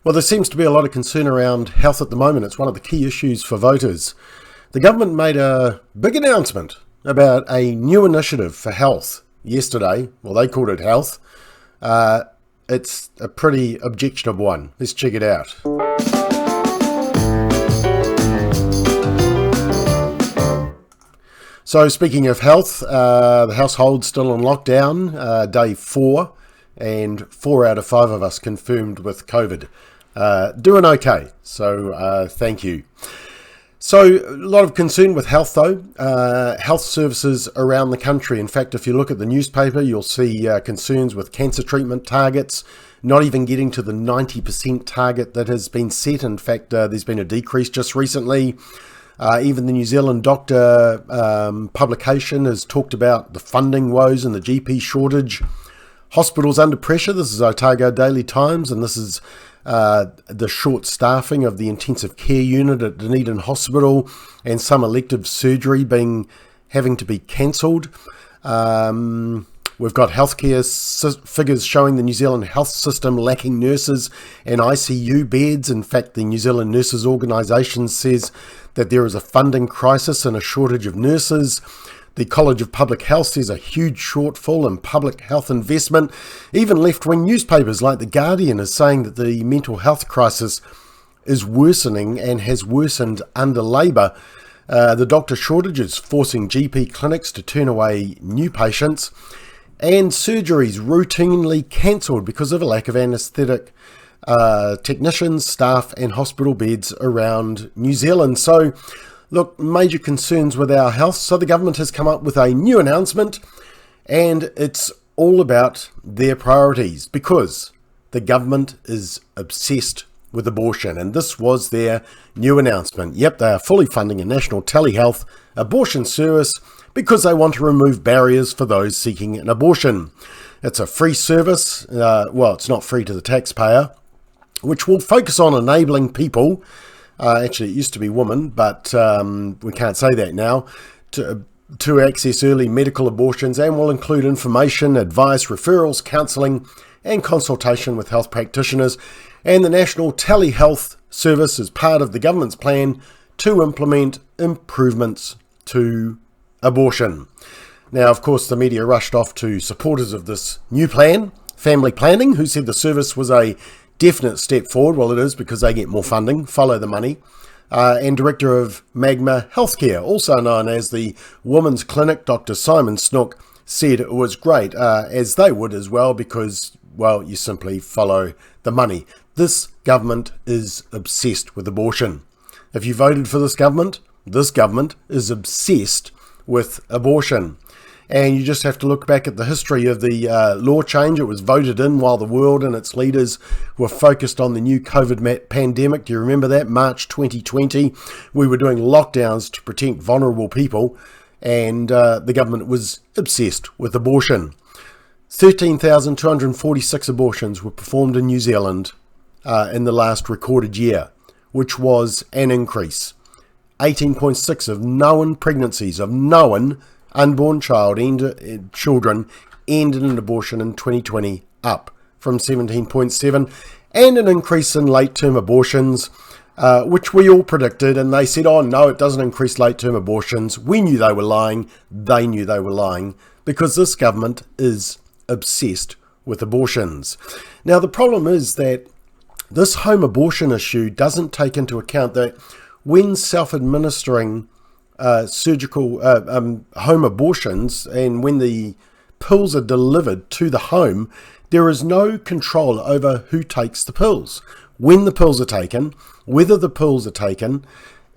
Well, there seems to be a lot of concern around health at the moment. It's one of the key issues for voters. The government made a big announcement about a new initiative for health yesterday. Well, they called it health. It's a pretty objectionable one. Let's check it out. So speaking of health, the household's still on lockdown, day 4, and 4 out of 5 of us confirmed with COVID. Doing okay, so thank you. So a lot of concern with health though, health services around the country. In fact, if you look at the newspaper, you'll see concerns with cancer treatment targets, not even getting to the 90% target that has been set. In fact, there's been a decrease just recently. Even the New Zealand Doctor publication has talked about the funding woes and the GP shortage. Hospitals under pressure. This is Otago Daily Times, and this is the short staffing of the intensive care unit at Dunedin Hospital and some elective surgery having to be cancelled. We've got healthcare figures showing the New Zealand health system lacking nurses and ICU beds. In fact, the New Zealand Nurses Organisation says that there is a funding crisis and a shortage of nurses. The College of Public Health says a huge shortfall in public health investment. Even left-wing newspapers like The Guardian is saying that the mental health crisis is worsening and has worsened under Labour. The doctor shortage is forcing GP clinics to turn away new patients, and surgeries routinely cancelled because of a lack of anaesthetic technicians, staff and hospital beds around New Zealand. So look, major concerns with our health. So the government has come up with a new announcement, and it's all about their priorities because the government is obsessed with abortion. And this was their new announcement. Yep, they are fully funding a national telehealth abortion service because they want to remove barriers for those seeking an abortion. It's a free service. Well, it's not free to the taxpayer, which will focus on enabling people. Actually, it used to be women, but we can't say that now, to access early medical abortions, and will include information, advice, referrals, counselling and consultation with health practitioners. And the National Telehealth Service is part of the government's plan to implement improvements to abortion. Now, of course, the media rushed off to supporters of this new plan, Family Planning, who said the service was a definite step forward. Well, it is because they get more funding, follow the money. And Director of Magma Healthcare, also known as the Women's Clinic, Dr. Simon Snook, said it was great, as they would as well, because, well, you simply follow the money. This government is obsessed with abortion. If you voted for this government is obsessed with abortion. And you just have to look back at the history of the law change. It was voted in while the world and its leaders were focused on the new COVID pandemic. Do you remember that? March 2020. We were doing lockdowns to protect vulnerable people, and the government was obsessed with abortion. 13,246 abortions were performed in New Zealand in the last recorded year, which was an increase. 18.6 of known pregnancies, of known unborn children ended in abortion in 2020, up from 17.7, and an increase in late-term abortions, which we all predicted, and they said, oh no, it doesn't increase late-term abortions. We knew they were lying. They knew they were lying, because this government is obsessed with abortions. Now, the problem is that this home abortion issue doesn't take into account that when self-administering surgical home abortions, and when the pills are delivered to the home, there is no control over who takes the pills, when the pills are taken, whether the pills are taken,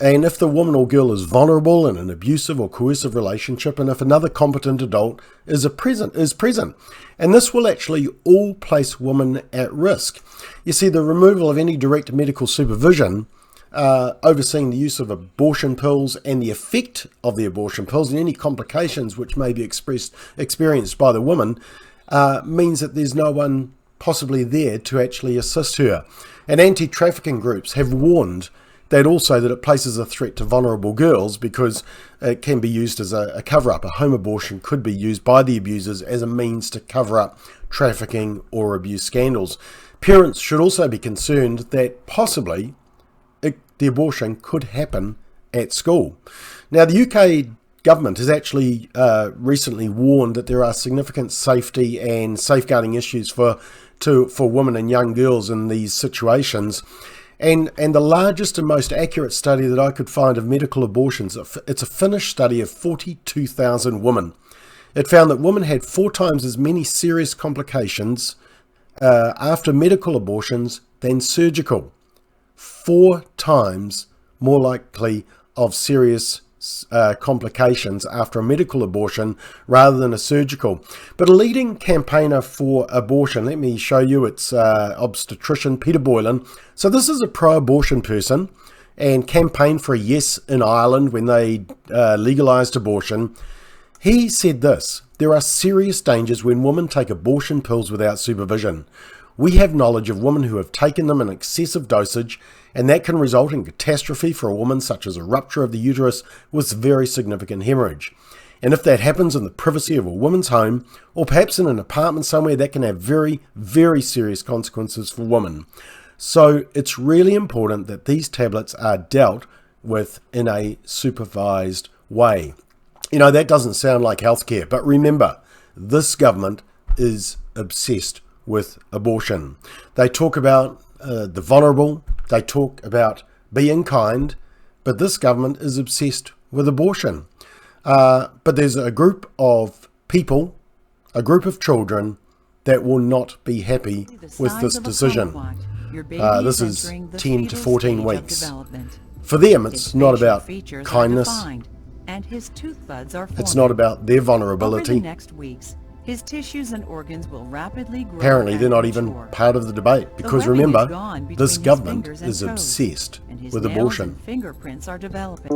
and if the woman or girl is vulnerable in an abusive or coercive relationship, and if another competent adult is present. And this will actually all place women at risk. You see, the removal of any direct medical supervision overseeing the use of abortion pills and the effect of the abortion pills and any complications which may be experienced by the woman means that there's no one possibly there to actually assist her. And anti-trafficking groups have warned that it places a threat to vulnerable girls because it can be used as a cover-up. A home abortion could be used by the abusers as a means to cover up trafficking or abuse scandals. Parents should also be concerned that possibly the abortion could happen at school. Now, the UK government has actually recently warned that there are significant safety and safeguarding issues for women and young girls in these situations. And the largest and most accurate study that I could find of medical abortions, it's a Finnish study of 42,000 women. It found that women had 4 times as many serious complications after medical abortions than surgical. 4 times more likely of serious complications after a medical abortion rather than a surgical. But a leading campaigner for abortion, let me show you, it's obstetrician Peter Boylan. So this is a pro-abortion person and campaigned for a yes in Ireland when they legalised abortion. He said this: there are serious dangers when women take abortion pills without supervision. We have knowledge of women who have taken them in excessive dosage, and that can result in catastrophe for a woman, such as a rupture of the uterus with very significant hemorrhage. And if that happens in the privacy of a woman's home, or perhaps in an apartment somewhere, that can have very, very serious consequences for women. So it's really important that these tablets are dealt with in a supervised way. You know, that doesn't sound like healthcare, but remember, this government is obsessed with abortion. They talk about the vulnerable, they talk about being kind, but this government is obsessed with abortion. But there's a group of people, a group of children that will not be happy with this decision. This is 10 to 14 weeks. For them, it's not about kindness. It's not about their vulnerability. His tissues and organs will rapidly grow. Apparently, they're not even part of the debate, because remember, this government is obsessed with abortion. Fingerprints are developing.